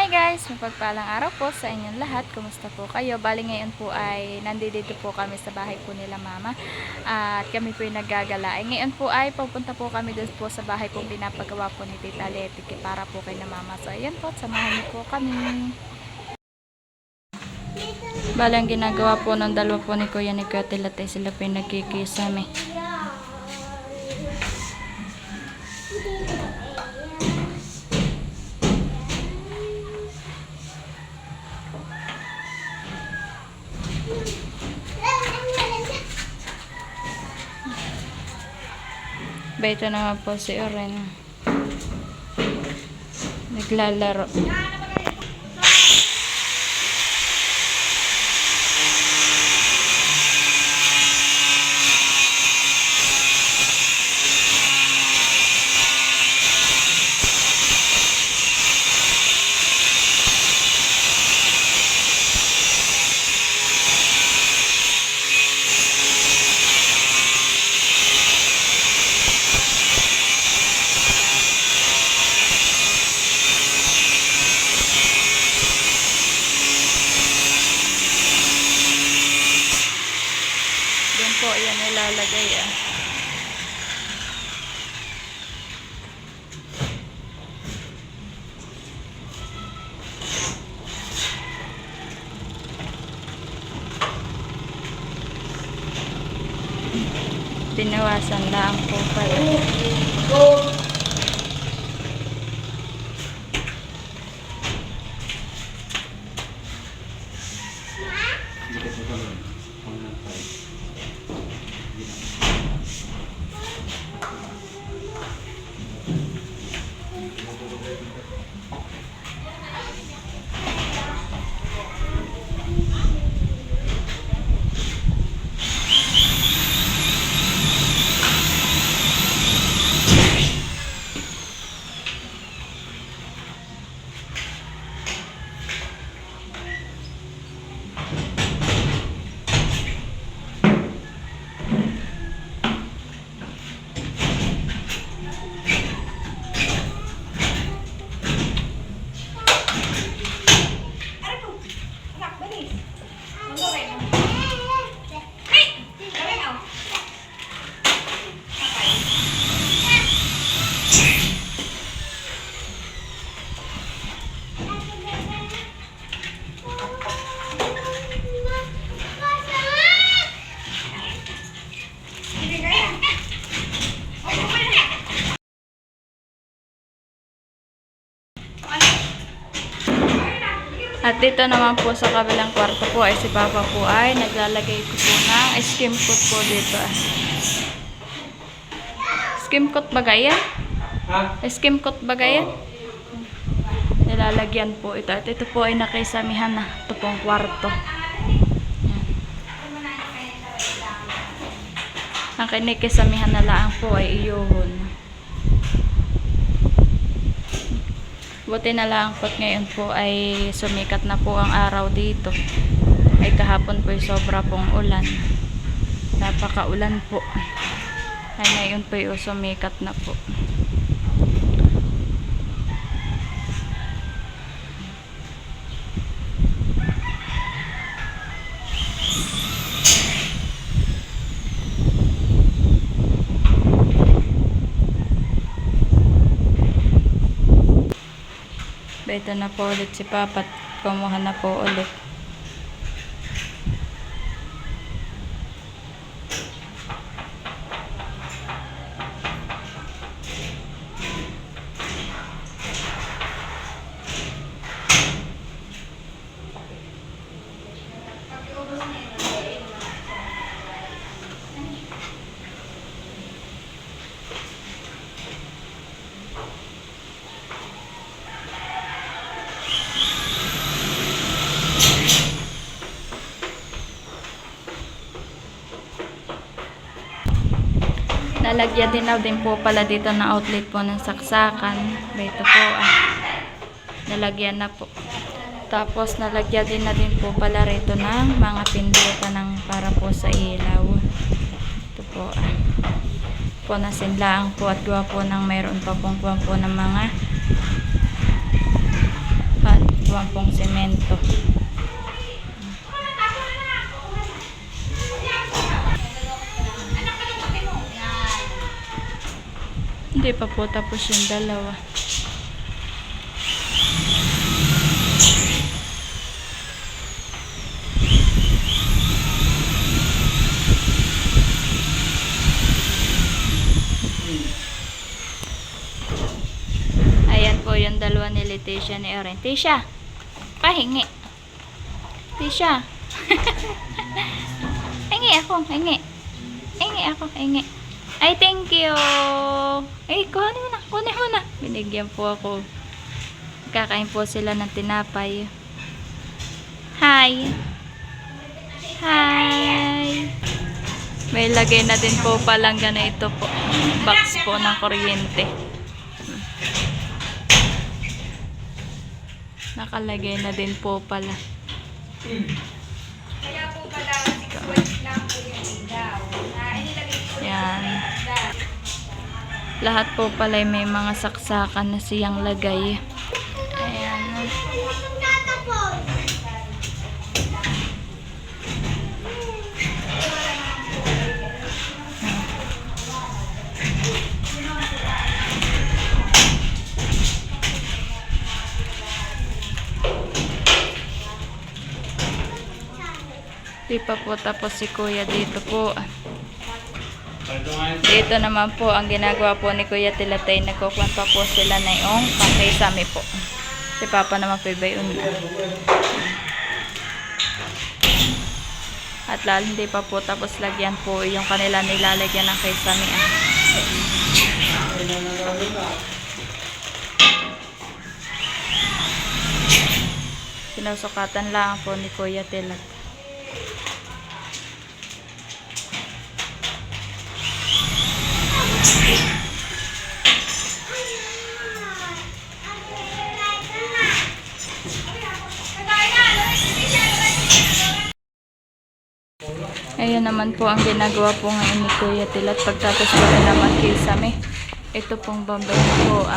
Hi guys! Mapagpalang araw po sa inyong lahat. Kumusta po kayo? Bali ngayon po ay nandito po kami sa bahay po nila mama. At kami po ay naggagala. Ngayon po ay pupunta po kami doon po sa bahay pong pinapagawa po ni Tita Leti para po kay na mama. So ayan po, samahan niyo po kami. Bali ang ginagawa po ng dalawa po ni Kuya ni Kuya Tilate, sila po ay nagkikisame. Ito naman po si Oren. Naglalaro. Po, yan nilalagay Binawasan lang po pala. At dito naman po sa kabilang kwarto po ay si Papa po ay naglalagay ko po ng skim coat po dito. Skim coat ba yan? Ha? Skim coat ba yan? Nilalagyan po ito. At ito po ay nakisamihan na. Ito pong kwarto. Ang kinikisamihan na lang po ay iyohon. Buti na lang po ngayon po ay sumikat na po ang araw dito. Ay kahapon po ay sobra pong ulan. Napakaulan po. Ay ngayon po ay sumikat na po. Ito na po ulit si Papa at kumuha na po ulit. Nalagyan din po pala dito na outlet po ng saksakan. Ito po nalagyan na po. Tapos nalagyan din po pala rito ng mga pindutan ng para po sa ilaw. Ito po po nasinlaang po at gawa po ng mayroon pa po ng mga ginagawa pong semento. Hindi pa po tapos yung dalawa. Ayan po yung dalawa ni Leticia ni Erin. Tisha, pahingi. Tisha. Hingi ako, hingi. Hingi ako, hingi. Ay, thank you. Ay, kuhanin mo na, kuhanin mo na. Binigyan po ako. Kakain po sila ng tinapay. Hi. Hi. May lagay na din po palang ganito po. Box po ng kuryente. Nakalagay na din po pala. Kaya po pala 6 volts lang po yung ilaw. Inilagay po Yan. Lahat po pala may mga saksakan na siyang lagay. Ayan. Di pa po tapos si Kuya dito po. Dito naman po ang ginagawa po ni Kuya Tilatay. Nagkukuhan pa po sila na yung pangkaisami po. Si Papa naman po iba yun. At lalo hindi pa po tapos lagyan po yung kanila nilalagyan ng kaisami. Sinusukatan lang po ni Kuya Tilatay. Ayan naman po ang ginagawa po ngayon ni Kuya Tilat. Pagtapos po rin naman kisame. Ito pong bambay po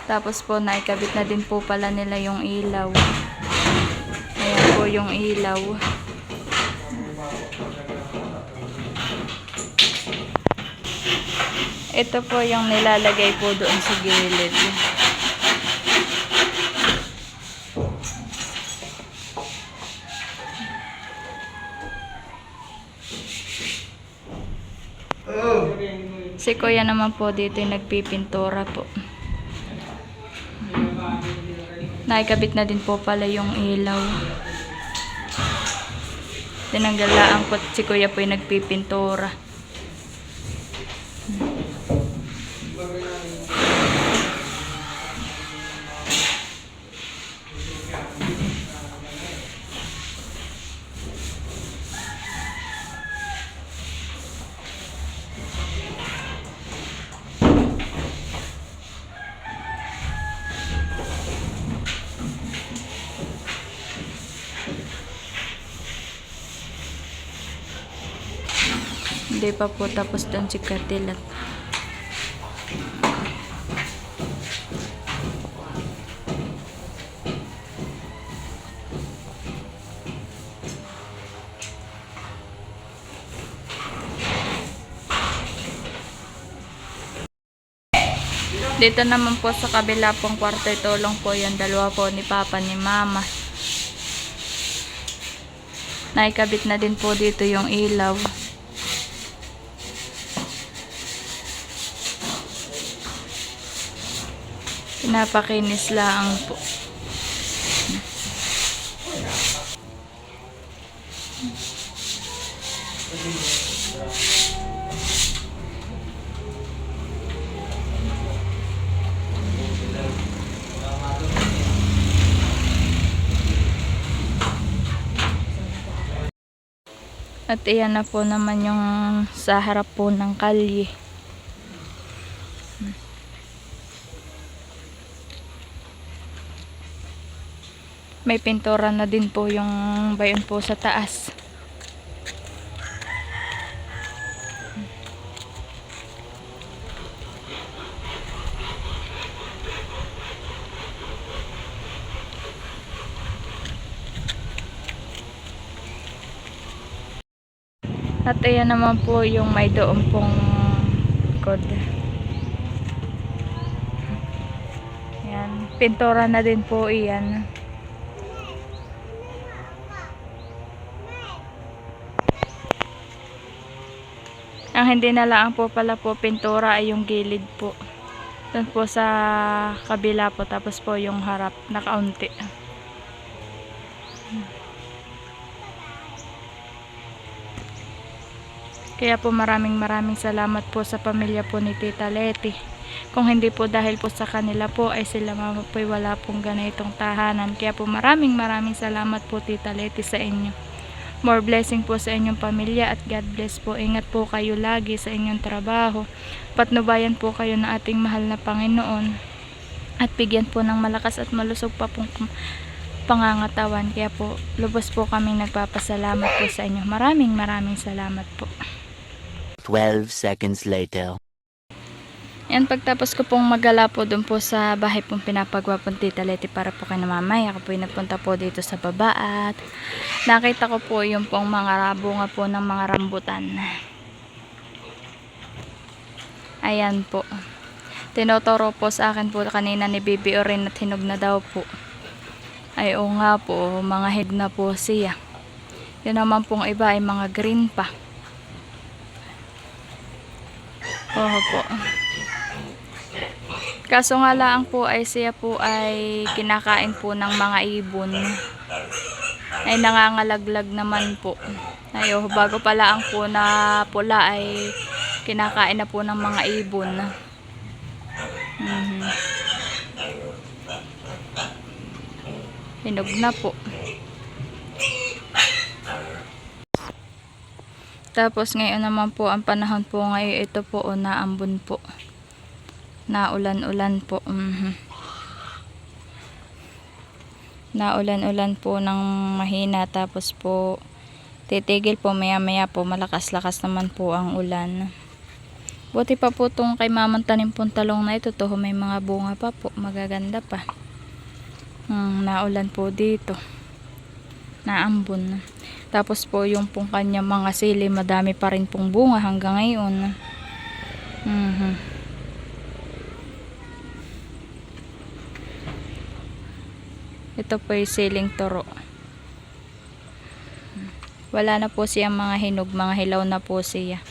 Tapos po naikabit na din po pala nila yung ilaw. Ayan po yung ilaw. Ito po yung nilalagay po doon sa gilid. Si Kuya naman po dito yung nagpipintura po. Naikabit na din po pala yung ilaw. Tinanggalaan po si Kuya po yung nagpipintura. Hindi pa po tapos doon si Katilat. Dito naman po sa kabila pong kwarto, itulong po yung dalawa po ni Papa ni Mama. Naikabit na din po dito yung ilaw. Pinapakinis lang po. At iyan na po naman yung sa harap po ng kalye. May pintura na din po yung bayon po sa taas. At ayan naman po yung may doon pong kod. Ayan, pintura na din po iyan. Ang hindi na lang po pala po pintura ay yung gilid po. Doon po sa kabila po, tapos po yung harap na kaunti. Kaya po maraming salamat po sa pamilya po ni Tita Leti. Kung hindi po dahil po sa kanila po ay sila mama po ay wala pong ganitong tahanan. Kaya po maraming salamat po Tita Leti sa inyo. More blessing po sa inyong pamilya at God bless po. Ingat po kayo lagi sa inyong trabaho. Patnubayan po kayo ng ating mahal na Panginoon. At bigyan po ng malakas at malusog pa pong pangangatawan. Kaya po lubos po kami nagpapasalamat po sa inyo. Maraming salamat po. 12 seconds later. Yan, pagtapos ko pong magala po doon po sa bahay pong pinapagawa po ni Tita Leti para po kay na mamay. Ako po yung nagpunta po dito sa baba at nakita ko po yung pong mga bunga po ng mga rambutan. Ayan po. Tinuturo po sa akin po kanina ni Bibi Orin at hinog na daw po. Ay o nga po, mga hid na po siya. Yun naman pong iba ay mga green pa. Oo po. Kaso nga lang po ay siya po ay kinakain po ng mga ibon. Ay nangangalaglag naman po. Ayo, bago pala ang po na pula ay kinakain na po ng mga ibon. Hinog na po. Tapos ngayon naman po ang panahon po ngayon ito po o naambon po. Naulan-ulan po. Naulan-ulan po ng mahina tapos po titigil po maya-maya po malakas-lakas naman po ang ulan. Buti pa po itong kay mamang tanim pong talong na ito to may mga bunga pa po, magaganda pa. Naulan po dito. Naambon. Tapos po yung pong kanya mga sili, madami pa rin pong bunga hanggang ngayon. Ito po yung siling turo. Wala na po siya mga hinog, mga hilaw na po siya.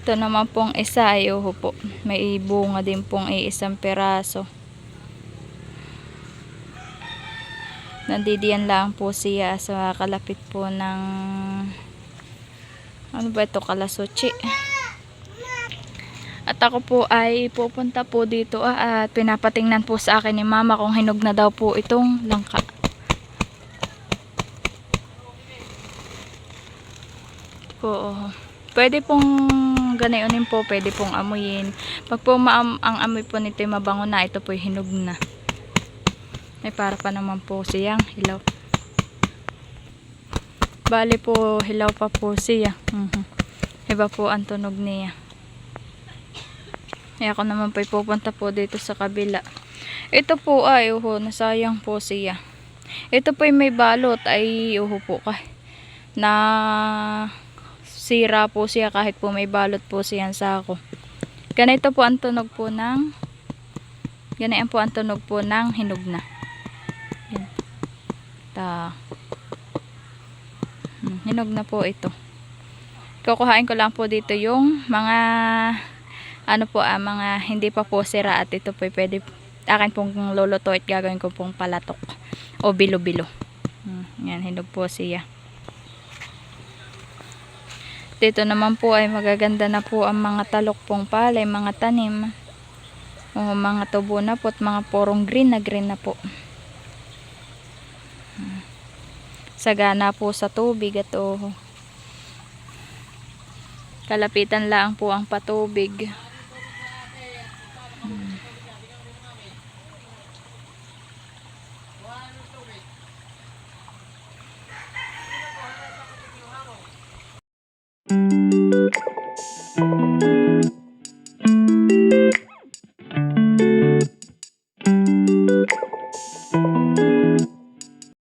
Ito naman pong isa ay po. May bunga din pong isang peraso. Nandidiyan lang po siya sa kalapit po ng ano ba ito, Kalasuchi. At ako po ay pupunta po dito at pinapatingnan po sa akin ni mama kung hinog na daw po itong langka. Po, pwede pong ganayonin po, pwede pong amuyin. Pag po ang amoy po nito mabango na, ito po hinog na. Ay para pa naman po siyang hilaw. Bali po hilaw pa po siya. Iba po ang tunog niya. Ay ako naman po pupunta po dito sa kabila. Ito po ay nasayang po siya. Ito po may balot ay po na sira po siya kahit po may balot po siya sa ako. Ganito po ang tunog po ng hinog na. Hinog na po ito. Kukuhain ko lang po dito yung mga mga hindi pa po sira at ito po pwede akin pong luluto at gagawin ko pong palatok o bilo-bilo. Yan, hinog po siya. Dito naman po ay magaganda na po ang mga talok pong palay, mga tanim. Mga tubo na po at mga porong green na po. Sagana po sa tubig at kalapitan lang po ang patubig.